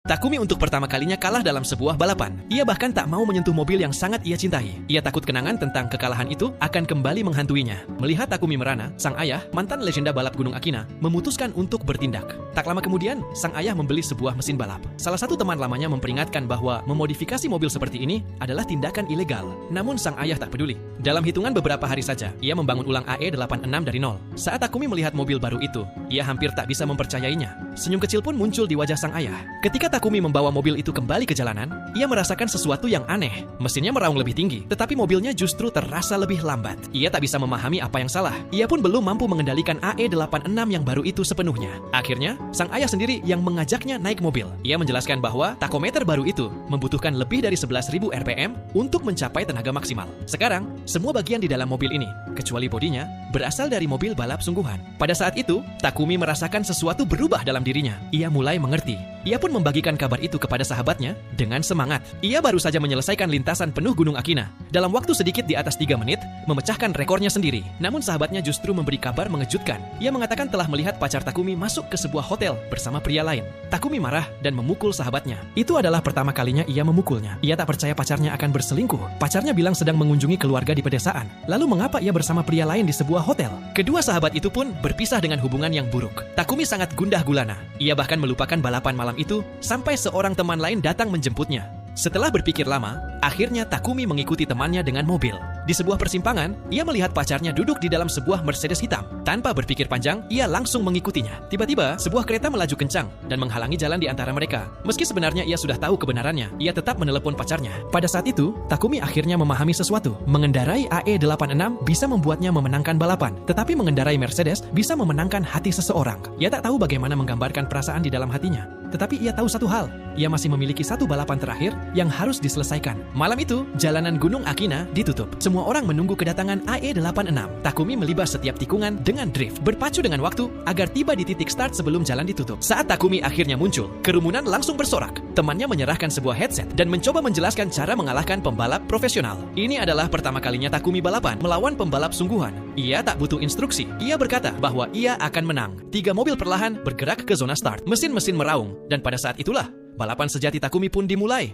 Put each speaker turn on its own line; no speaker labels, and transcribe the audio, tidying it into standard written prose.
Takumi untuk pertama kalinya kalah dalam sebuah balapan. Ia bahkan tak mau menyentuh mobil yang sangat ia cintai. Ia takut kenangan tentang kekalahan itu akan kembali menghantuinya. Melihat Takumi merana, sang ayah, mantan legenda balap Gunung Akina, memutuskan untuk bertindak. Tak lama kemudian, sang ayah membeli sebuah mesin balap. Salah satu teman lamanya memperingatkan bahwa memodifikasi mobil seperti ini adalah tindakan ilegal. Namun sang ayah tak peduli. Dalam hitungan beberapa hari saja, ia membangun ulang AE86 dari nol. Saat Takumi melihat mobil baru itu, ia hampir tak bisa mempercayainya. Senyum kecil pun muncul di wajah sang ayah. Ketika Takumi membawa mobil itu kembali ke jalanan, ia merasakan sesuatu yang aneh. Mesinnya meraung lebih tinggi, tetapi mobilnya justru terasa lebih lambat. Ia tak bisa memahami apa yang salah. Ia pun belum mampu mengendalikan AE86 yang baru itu sepenuhnya. Akhirnya, sang ayah sendiri yang mengajaknya naik mobil. Ia menjelaskan bahwa takometer baru itu membutuhkan lebih dari 11.000 RPM untuk mencapai tenaga maksimal. Sekarang, semua bagian di dalam mobil ini, kecuali bodinya, berasal dari mobil balap sungguhan. Pada saat itu, Takumi merasakan sesuatu berubah dalam dirinya. Ia mulai mengerti. Ia pun membagikan kabar itu kepada sahabatnya dengan semangat. Ia baru saja menyelesaikan lintasan penuh Gunung Akina. Dalam waktu sedikit di atas 3 menit, memecahkan rekornya sendiri. Namun sahabatnya justru memberi kabar mengejutkan. Ia mengatakan telah melihat pacar Takumi masuk ke sebuah hotel bersama pria lain. Takumi marah dan memukul sahabatnya. Itu adalah pertama kalinya ia memukulnya. Ia tak percaya pacarnya akan berselingkuh. Pacarnya bilang sedang mengunjungi keluarga di pedesaan. Lalu mengapa ia bersama pria lain di sebuah hotel? Kedua sahabat itu pun berpisah dengan hubungan yang buruk. Takumi sangat gundah gulana. Ia bahkan melupakan balapan malam itu sampai seorang teman lain datang menjemputnya. Setelah berpikir lama, akhirnya Takumi mengikuti temannya dengan mobil. Di sebuah persimpangan, ia melihat pacarnya duduk di dalam sebuah Mercedes hitam. Tanpa berpikir panjang, ia langsung mengikutinya. Tiba-tiba, sebuah kereta melaju kencang dan menghalangi jalan di antara mereka. Meski sebenarnya ia sudah tahu kebenarannya, ia tetap menelepon pacarnya. Pada saat itu, Takumi akhirnya memahami sesuatu. Mengendarai AE86 bisa membuatnya memenangkan balapan, tetapi mengendarai Mercedes bisa memenangkan hati seseorang. Ia tak tahu bagaimana menggambarkan perasaan di dalam hatinya. Tetapi ia tahu satu hal, ia masih memiliki satu balapan terakhir yang harus diselesaikan. Malam itu, jalanan Gunung Akina ditutup. Semua orang menunggu kedatangan AE86. Takumi melibas setiap tikungan dengan drift, berpacu dengan waktu agar tiba di titik start sebelum jalan ditutup. Saat Takumi akhirnya muncul, kerumunan langsung bersorak. Temannya menyerahkan sebuah headset dan mencoba menjelaskan cara mengalahkan pembalap profesional. Ini adalah pertama kalinya Takumi balapan melawan pembalap sungguhan. Ia tak butuh instruksi. Ia berkata bahwa ia akan menang. 3 mobil perlahan bergerak ke zona start. Mesin-mesin meraung. Dan pada saat itulah, balapan sejati Takumi pun dimulai.